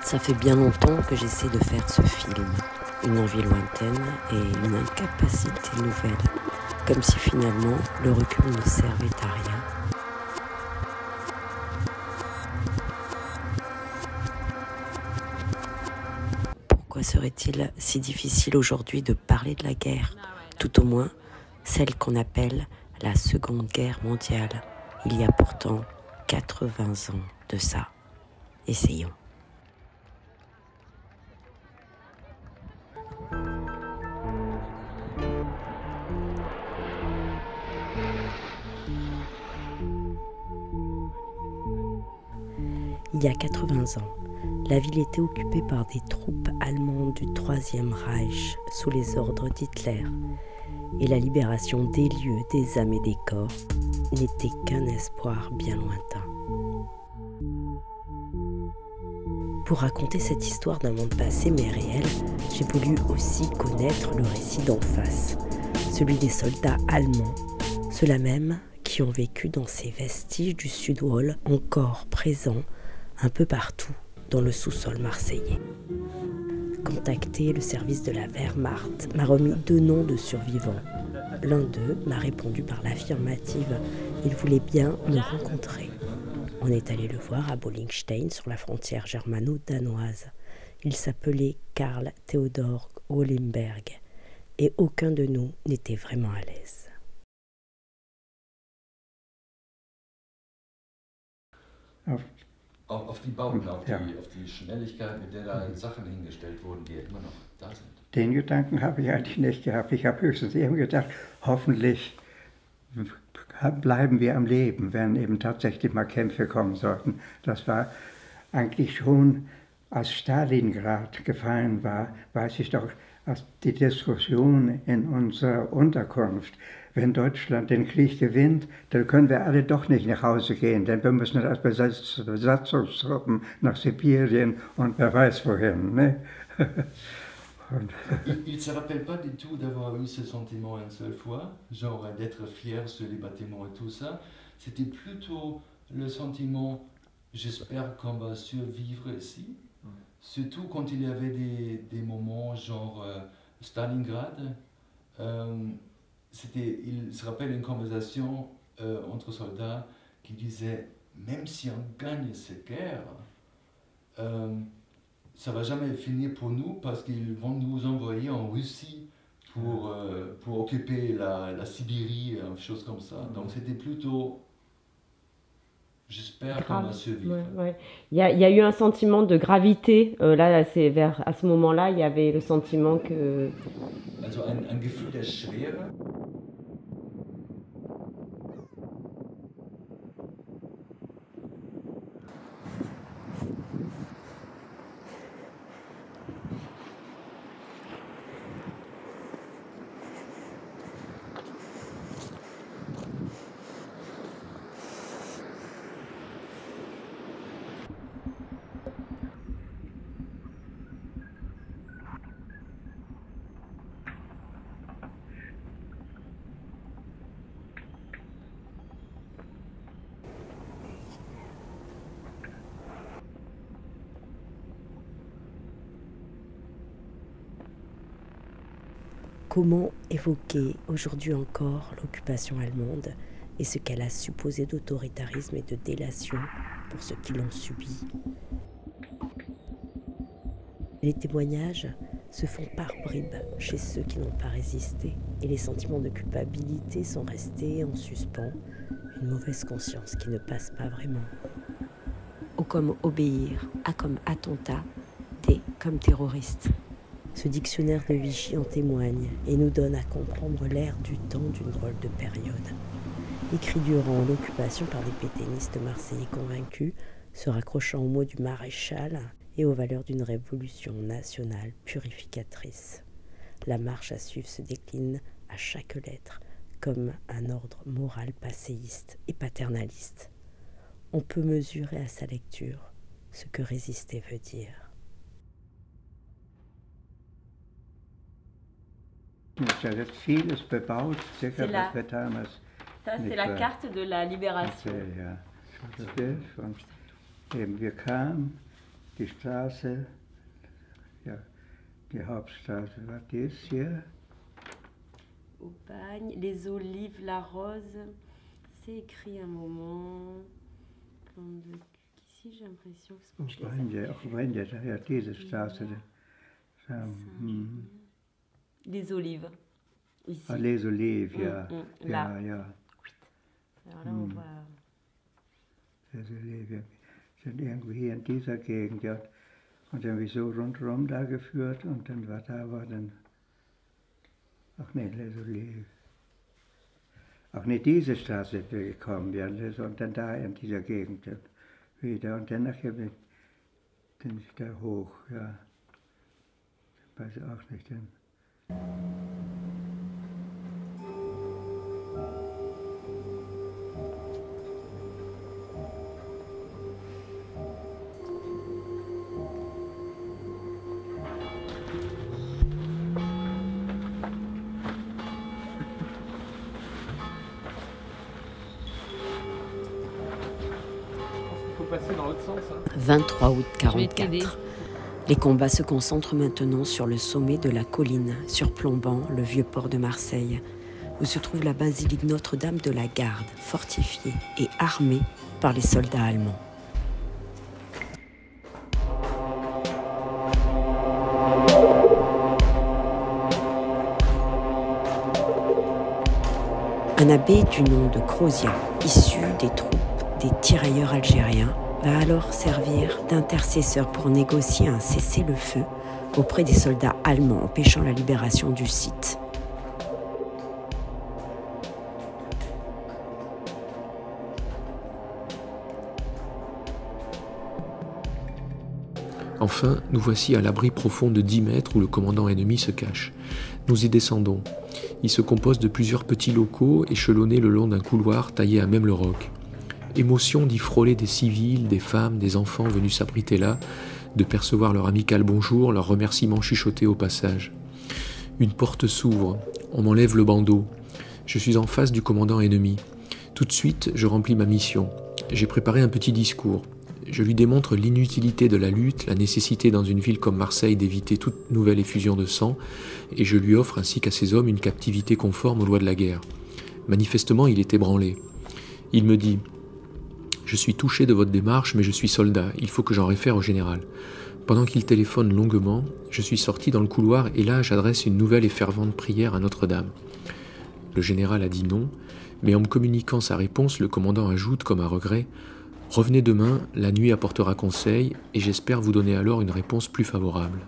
Ça fait bien longtemps que j'essaie de faire ce film. Une envie lointaine et une incapacité nouvelle. Comme si finalement le recul ne servait à rien. Pourquoi serait-il si difficile aujourd'hui de parler de la guerre? Tout au moins, celle qu'on appelle la Seconde Guerre mondiale. Il y a pourtant 80 ans de ça. Essayons. Il y a 80 ans, la ville était occupée par des troupes allemandes du Troisième Reich sous les ordres d'Hitler. Et la libération des lieux, des âmes et des corps n'était qu'un espoir bien lointain. Pour raconter cette histoire d'un monde passé mais réel, j'ai voulu aussi connaître le récit d'en face, celui des soldats allemands, ceux-là même qui ont vécu dans ces vestiges du Sud-Wall encore présents un peu partout dans le sous-sol marseillais. Contacté, le service de la Wehrmacht m'a remis 2 noms de survivants. L'un d'eux m'a répondu par l'affirmative. Il voulait bien me rencontrer. On est allé le voir à Bollingstein, sur la frontière germano-danoise. Il s'appelait Karl Theodor Hollenberg. Et aucun de nous n'était vraiment à l'aise. Auf die Bauten, auf die Schnelligkeit, mit der da Sachen hingestellt wurden, die immer noch da sind. Den Gedanken habe ich eigentlich nicht gehabt. Ich habe höchstens eben gedacht, hoffentlich bleiben wir am Leben, wenn eben tatsächlich mal Kämpfe kommen sollten. Das war eigentlich schon, als Stalingrad gefallen war, weiß ich doch, als die Diskussion in unserer Unterkunft, wenn Deutschland den Krieg gewinnt, dann können wir alle doch nicht nach Hause gehen, denn wir müssen als Besatzungstruppen nach Sibirien und wer weiß wohin. Ne? Il ne se rappelle pas du tout d'avoir eu ce sentiment une seule fois, genre d'être fier sur les bâtiments et tout ça. C'était plutôt le sentiment, j'espère qu'on va survivre ici. Surtout quand il y avait des moments genre Stalingrad. Il se rappelle une conversation entre soldats qui disait même si on gagne cette guerre, ça va jamais finir pour nous parce qu'ils vont nous envoyer en Russie pour occuper la Sibérie, une chose comme ça. Donc c'était plutôt j'espère qu'on va survivre. Ouais. Il y a eu un sentiment de gravité. Là, c'est à ce moment-là, il y avait le sentiment que. Also ein Gefühl der Schwere. Comment évoquer aujourd'hui encore l'occupation allemande et ce qu'elle a supposé d'autoritarisme et de délation pour ceux qui l'ont subi? Les témoignages se font par bribes chez ceux qui n'ont pas résisté et les sentiments de culpabilité sont restés en suspens, une mauvaise conscience qui ne passe pas vraiment. O comme obéir, A comme attentat, T comme terroriste. Ce dictionnaire de Vichy en témoigne et nous donne à comprendre l'ère du temps d'une drôle de période. Écrit durant l'occupation par des pétainistes marseillais convaincus, se raccrochant aux mots du maréchal et aux valeurs d'une révolution nationale purificatrice. La marche à suivre se décline à chaque lettre comme un ordre moral passéiste et paternaliste. On peut mesurer à sa lecture ce que résister veut dire. Da wird vieles bebaut, sicher was wir damals. Ça, c'est la carte de la libération. Ja. Und eben wir kamen die Straße, ja, die Hauptstraße war das hier. Au bagne, les olives, la rose. C'est écrit un moment. Plan de... Ici, j'ai l'impression que c'est Auch Wende, ja, diese Straße. Les olives. Ici. Ah, les Olives, ja. Là. Ja. Alors là, on voit. Les Olives, ja. Sind irgendwie hier in dieser Gegend, ja. Und dann haben wir so rundherum da geführt und dann war dann. Ach nee, Les Olives. Auch nicht diese Straße sind wir gekommen, ja, sondern da in dieser Gegend wieder. Und dann nachher bin ich da hoch, ja. Ich weiß auch nicht. Passer dans l'autre sens. 23 août Je vais t'aider. 44. Les combats se concentrent maintenant sur le sommet de la colline, surplombant le vieux port de Marseille, où se trouve la basilique Notre-Dame de la Garde, fortifiée et armée par les soldats allemands. Un abbé du nom de Crozia, issu des troupes des tirailleurs algériens, va alors servir d'intercesseur pour négocier un cessez-le-feu auprès des soldats allemands empêchant la libération du site. Enfin, nous voici à l'abri profond de 10 mètres où le commandant ennemi se cache. Nous y descendons. Il se compose de plusieurs petits locaux échelonnés le long d'un couloir taillé à même le roc. Émotion d'y frôler des civils, des femmes, des enfants venus s'abriter là, de percevoir leur amical bonjour, leurs remerciements chuchotés au passage. Une porte s'ouvre, on m'enlève le bandeau. Je suis en face du commandant ennemi. Tout de suite, je remplis ma mission. J'ai préparé un petit discours. Je lui démontre l'inutilité de la lutte, la nécessité dans une ville comme Marseille d'éviter toute nouvelle effusion de sang, et je lui offre ainsi qu'à ses hommes une captivité conforme aux lois de la guerre. Manifestement, il est ébranlé. Il me dit « Je suis touché de votre démarche, mais je suis soldat, il faut que j'en réfère au général. » Pendant qu'il téléphone longuement, je suis sorti dans le couloir et là j'adresse une nouvelle et fervente prière à Notre-Dame. Le général a dit non, mais en me communiquant sa réponse, le commandant ajoute comme à regret « Revenez demain, la nuit apportera conseil et j'espère vous donner alors une réponse plus favorable. »